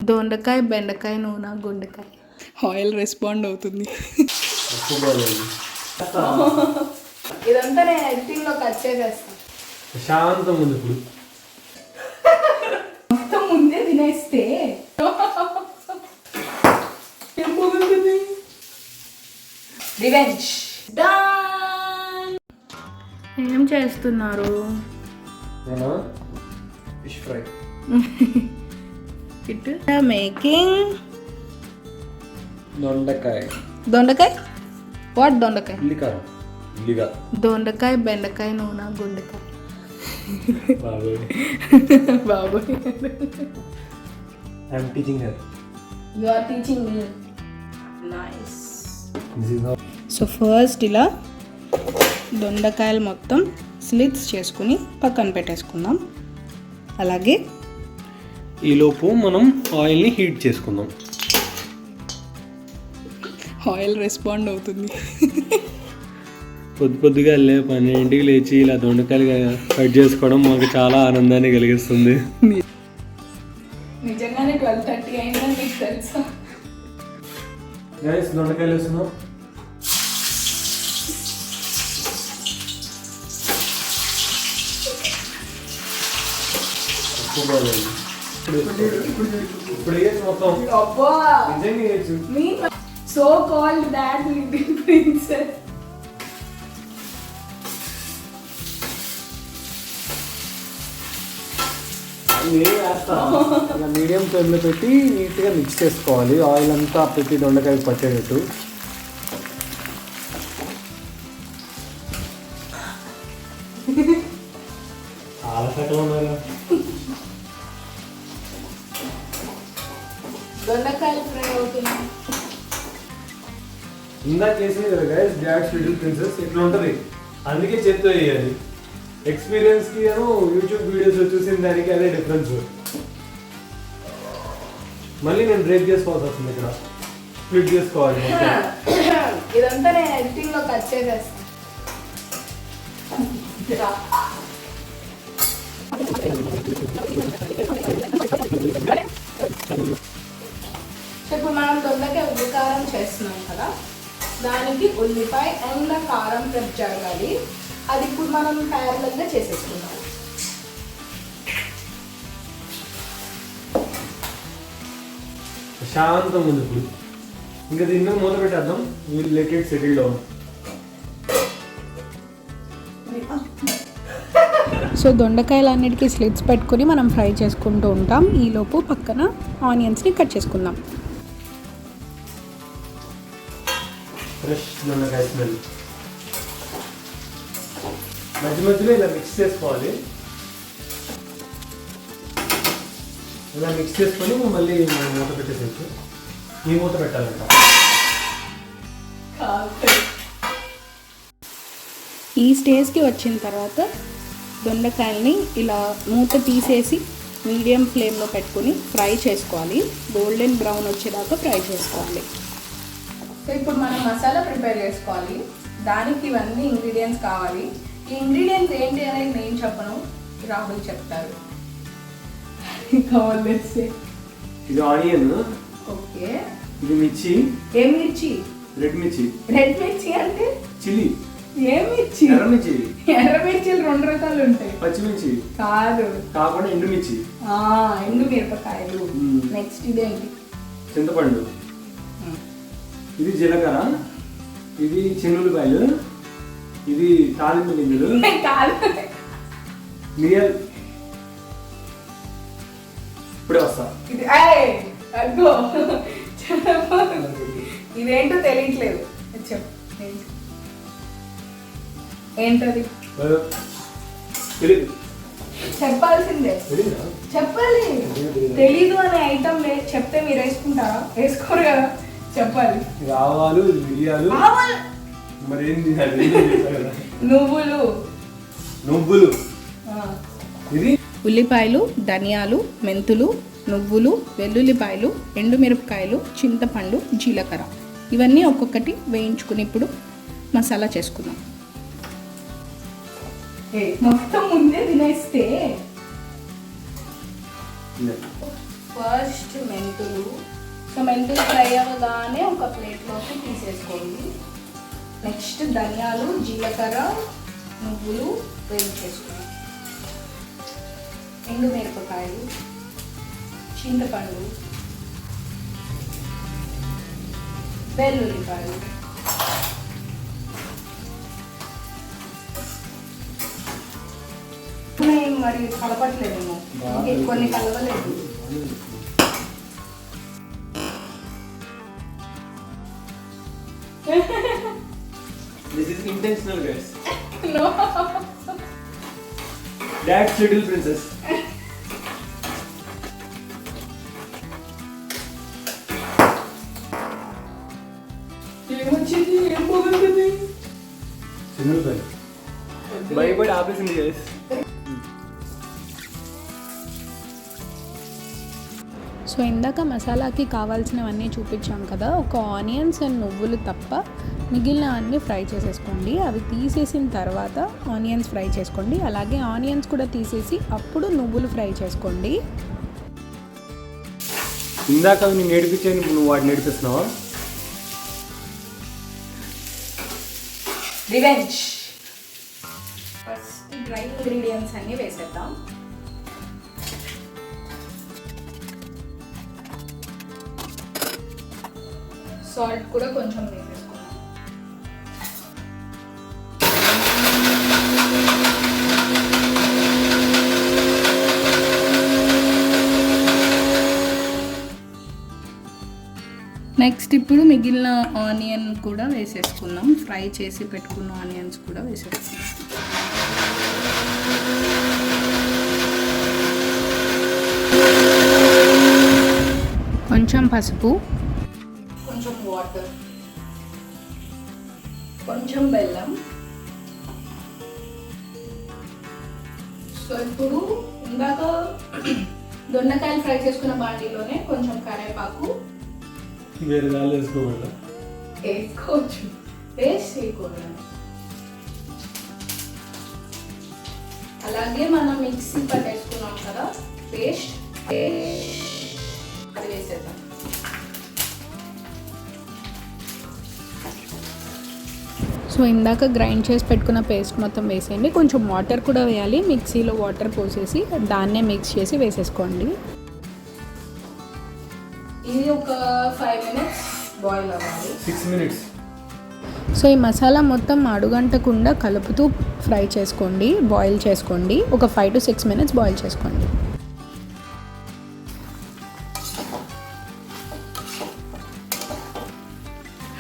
దొండకాయ, బెండకాయ, నూనె, గుండెకాయ. ఆయిల్ రెస్పాండ్ అవుతుంది. ఇదంతా నేను ఎడిటింగ్లో కట్ చేసేస్తాను. శాంతం ఉంది ఇప్పుడు. మొత్తం ముందే తినేస్తే రివెంజ్ డన్. ఏం చేస్తున్నారు? Fish fry. ఇట్ మేకింగ్ దొండకాయ. దొండకాయ వాట్? దొండకాయ దొండకాయ, బెండకాయ, నూనె, గుండెకాయ. బాబోయ్. I'm teaching her. You are teaching me. Nice. So first ఇలా దొండకాయలు మొత్తం స్లిట్స్ చేసుకుని పక్కన పెట్టేసుకుందాం. అలాగే ఈలోపు మనం ఆయిల్ని హీట్ చేసుకుందాం. ఆయిల్ రెస్పాండ్ అవుతుంది. పొద్దుగా 12ంటికి లేచి ఇలా దొండకాయలు కట్ చేసుకోవడం మాకు చాలా ఆనందాన్ని కలిగిస్తుంది. నిజంగానే 12:30 అయిందని మీకు తెలుసా? దొండకాయలు వేస్తున్నాం. ఇప్పుడు మొత్తం నిజంగా so called that little princess. Medium ఫ్లేమ్లో పెట్టి నీట్గా మిక్స్ చేసుకోవాలి. ఆయిల్ అంతా ప్రతి దొండకాయకి పట్టేటట్టు. చాలా సకలం ఉన్నారు. దొండకాయలు ఫ్రై అవుతున్నాయి. ఇందాక చేసింది కదా గైస్, డాడ్స్ లిటిల్ ప్రిన్సెస్ ఇట్లా ఉంటుంది. అందుకే చేత్తో వేయాలి. ఎక్స్పీరియన్స్కి యూట్యూబ్ వీడియోస్లో చూసిన దానికి అదే డిఫరెన్స్. మళ్ళీ నేను బ్రేక్ చేసుకోవాల్సి వస్తుంది. ఇక్కడ స్ప్లిట్ చేసుకోవాలి. ఇదంతా నేను ఎడిటింగ్లో కట్ చేసేస్తాను. ఇప్పుడు మనం దొండకాయ ఉల్లి కారం చేస్తున్నాం కదా, దానికి ఉల్లిపాయ అండ్ కారం ప్రెప్ జరగాలి. అది ఇప్పుడు మనం ప్యారలల్గా చేసేసుకున్నాం. శాంతం ఉంది ఇప్పుడు. ఇంకా దీన్ని మూత పెట్టేద్దాం. We'll let it settle down. So దొండకాయలన్నిటికీ స్లిట్స్ పెట్టుకొని మనం ఫ్రై చేసుకుంటూ ఉంటాం. ఈలోపు పక్కన ఆనియన్స్ని కట్ చేసుకుందాం. ఫ్రెష్ దొండకాయ స్మెల్. మధ్య మధ్యలో ఇలా మిక్స్ చేసుకోవాలి. ఇలా మిక్స్ చేసుకొని మళ్ళీ మనం మూత పెట్టేసేసి ఈ మూత పెట్టాలంట. ఈ స్టేజ్కి వచ్చిన తర్వాత దొండకాయల్ని ఇలా మూత తీసేసి మీడియం ఫ్లేమ్లో పెట్టుకొని ఫ్రై చేసుకోవాలి. గోల్డెన్ బ్రౌన్ వచ్చేదాకా ఫ్రై చేసుకోవాలి. సో ఇప్పుడు మనం మసాలా ప్రిపేర్ చేసుకోవాలి. దానికి ఇవన్నీ ఇంగ్రీడియంట్స్ కావాలి. ఈ ఇంగ్రీడియంట్స్ ఏంటి అనేది నేను చెప్పను, రాహుల్ చెప్తారు. ఇది ఆనియన్. ఓకే. ఇది మిర్చి. ఏం మిర్చి? రెడ్ మిర్చి. రెడ్ మిర్చి అంటే చిల్లీ. ఏం మిర్చి? ఎర్రమిర్చి. ఎర్రమిర్చిలు 2 రకాలు ఉంటాయి. పచ్చిమిర్చి కాదు, కాకుండా ఎండుమిర్చి. ఎండు మిరపకాయలు. నెక్స్ట్ ఇదేంటి? చింతపండు. ఇది జీలకర్ర. ఇది చిన్నులపాయలు. ఇది తాలింపు గింజలు. మిరియల్. ఇప్పుడే వస్తా. ఇదేంటో తెలియట్లేదు. ఏంటది? చెప్పాల్సిందే. చెప్పాలి. తెలీదు అనే ఐటమ్ లేదు. చెప్తే మీరు వేసుకుంటారా? వేసుకోరు కదా. చెప్పాలి. ఆవాలు, మిరియాలు, మరి ఏంది నువ్వులు. నువ్వులు. ఇది ఉల్లిపాయలు, ధనియాలు, మెంతులు, నువ్వులు, వెల్లుల్లిపాయలు, ఎండుమిరపకాయలు, చింతపండు, జీలకర్ర. ఇవన్నీ ఒక్కొక్కటి వేయించుకుని ఇప్పుడు మసాలా చేసుకుందాం. మొత్తం ముందే తినేస్తే ఫస్ట్ మెంతులు. సో మెంతులు ఫ్రై అవ్వగానే ఒక ప్లేట్లోకి తీసేసుకోండి. నెక్స్ట్ ధనియాలు, జీలకర్ర, నువ్వులు వేయించేసుకోండి. ఎండుమిరపకాయలు, చింతపండు, వెల్లుల్లిపాయలు, మరి కలపట్లేదేమో, కొన్ని కలవలేదు. This is intentional, guys. No. Dad's little princess. ఏమొచ్చింది? ఏం పోగొట్టింది? చిన్నది భయపడి ఆపేసింది గైస్. సో ఇందాక మసాలాకి కావాల్సినవన్నీ చూపించాం కదా. ఒక ఆనియన్స్ అండ్ నువ్వులు తప్ప మిగిలిన అన్నీ ఫ్రై చేసేసుకోండి. అవి తీసేసిన తర్వాత ఆనియన్స్ ఫ్రై చేసుకోండి. అలాగే ఆనియన్స్ కూడా తీసేసి అప్పుడు నువ్వులు ఫ్రై చేసుకోండి. ఇందాక నేను నేర్పించాను, నువ్వు వాడిని నేర్పిస్తున్నావా? రివెంజ్. ఫస్ట్ డ్రై ఇంగ్రీడియంట్స్ అన్నీ వేసేద్దాం. సాల్ట్ కూడా కొంచెం వేసేసుకున్నాం. నెక్స్ట్ ఇప్పుడు మిగిలిన ఆనియన్ కూడా వేసేసుకుందాం. ఫ్రై చేసి పెట్టుకున్న ఆనియన్స్ కూడా వేసేసుకుందాం. కొంచెం పసుపు, కొంచెం వాటర్, కొంచెం బెల్లం. సో ఇప్పుడు ఇందాక దొండకాయలు ఫ్రై చేసుకున్న బాండీలోనే కొంచెం కరివేపాకు వేరే దాళ్ళు వేసుకోకూడదా? వేసుకోవచ్చు, వేస్ట్ చేయకూడదు. అలాగే మనం మిక్సీ పట్టేసుకున్నాం కదా పేస్ట్, అది వేసేద్దాం. సో ఇందాక గ్రైండ్ చేసి పెట్టుకున్న పేస్ట్ మొత్తం వేసేయండి. కొంచెం వాటర్ కూడా వేయాలి. మిక్సీలో వాటర్ పోసేసి దాన్నే మిక్స్ చేసి వేసేసుకోండి. ఇది ఒక 5 minutes బాయిల్ అవ్వాలి. 6 minutes. సో ఈ మసాలా మొత్తం అడుగంటకుండా కలుపుతూ ఫ్రై చేసుకోండి, బాయిల్ చేసుకోండి. ఒక 5 to 6 minutes బాయిల్ చేసుకోండి.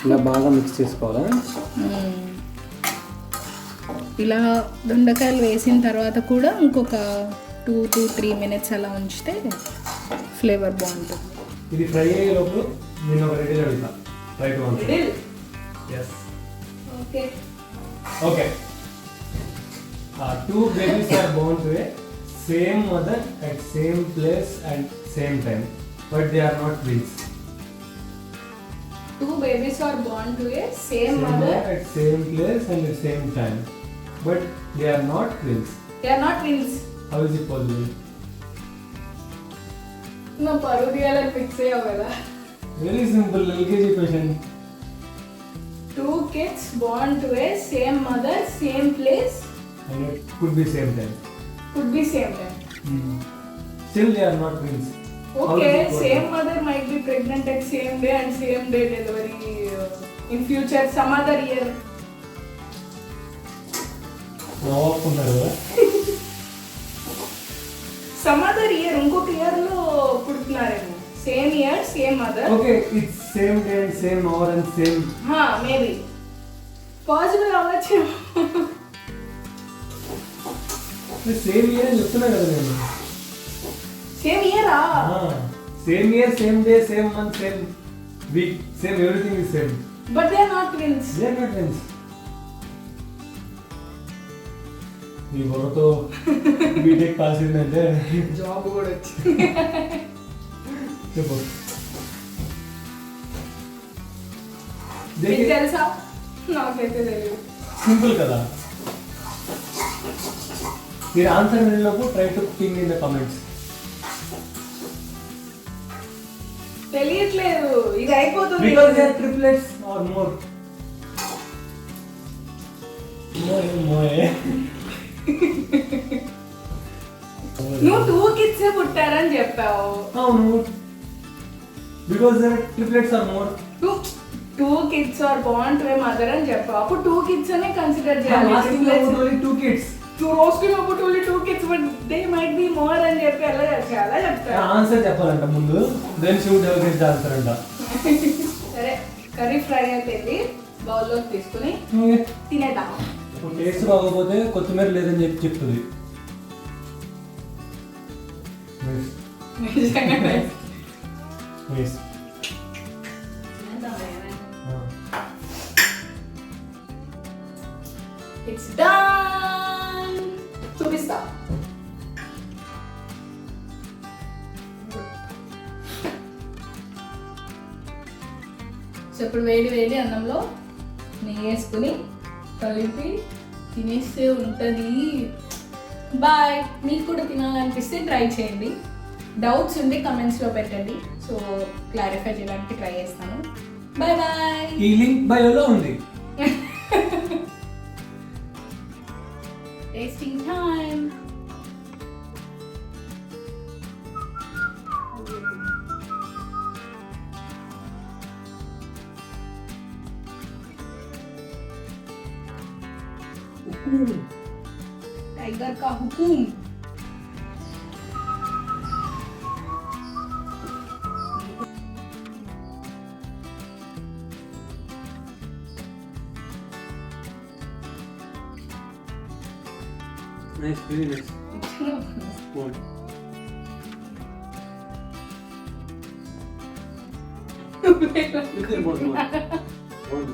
ఇలా బాగా మిక్స్ చేసుకోవాలా? ఇలా దొండకాయలు వేసిన తర్వాత కూడా ఇంకొక 2 to 3 minutes అలా ఉంచితే ఫ్లేవర్ బాగుంటుంది. ఇది ఫ్రై అయ్యే లోపు నేను ఒక రెడీ అడుగుతా. Right one. Yes. Okay. Okay. 2 babies are born to a same mother at same place and same time, but they are not twins. 2 babies are born to a same mother at same place and at same time, but they are not twins. They are not twins. How is it possible? నా పరుదియాలని fix అయ్యావు కదా. Very simple LKG question. 2 kids born to a same mother, same place, And it could be same time. could be same time. Still they are not twins. How is Okay, it possible? same mother might be pregnant at same day and same day delivery in future some other year. నవ్వుకున్నారు కదా. Some other year, ఇంకొక year లో పుడుతున్నారేమో. Same year, same mother. Okay, it's same day and same hour and same. Maybe possible అవ్వచ్చు. Same year అని చెప్తున్నా కదా నేను. సేమ్ ఇయరా? Same year, same day, same month, same week, same everything is same. But they are not twins. They are not twins. ఈ బొరతో BTech కాల్సిందంటే job కూడా వచ్చింది. చెప్పు. మీకు తెలుసా? నాకైతే తెలియదు. సింపుల్ కదా. మీరు ఆన్సర్ వినేలోపు try to ping in the comments. తెలియట్లేదు, ఇది అయిపోతుంది. Because they are triplets or more. నువ్వు 2 kids పుట్టారని చెప్పావు. అవును. Because they are triplets or more. Two kids are born to a mother అని చెప్పావు. అప్పుడు 2 kids అనే కన్సిడర్ I'm చేయాలి. asking about only 2 kids. Asking about only 2 kids, but they might be more అని చెప్పి ఎలా చెప్తారు? ఆన్సర్ చెప్పాలంట ముందు, then she would have guessed answer అంట. సరే, కర్రీ ఫ్రై అయిపోయింది. బౌల్లోకి తీసుకుని తినేద్దాం. టేస్ట్ బాగోకపోతే కొత్తిమీర లేదని చెప్పి చెప్తుంది. It's done. చూపిస్తా. సో ఇప్పుడు వేడి వేడి అన్నంలో నెయ్యి వేసుకుని కలిపి తినేస్తే ఉంటుంది. బాయ్. మీకు కూడా తినాలనిపిస్తే ట్రై చేయండి. డౌట్స్ ఉంటే కమెంట్స్లో పెట్టండి. సో క్లారిఫై చేయడానికి ట్రై చేస్తాను. Bye bye. ఈ లింక్ బయోలో ఉంది. Tasting time. टाइगर का हुकुम. Nice, very nice. One. One.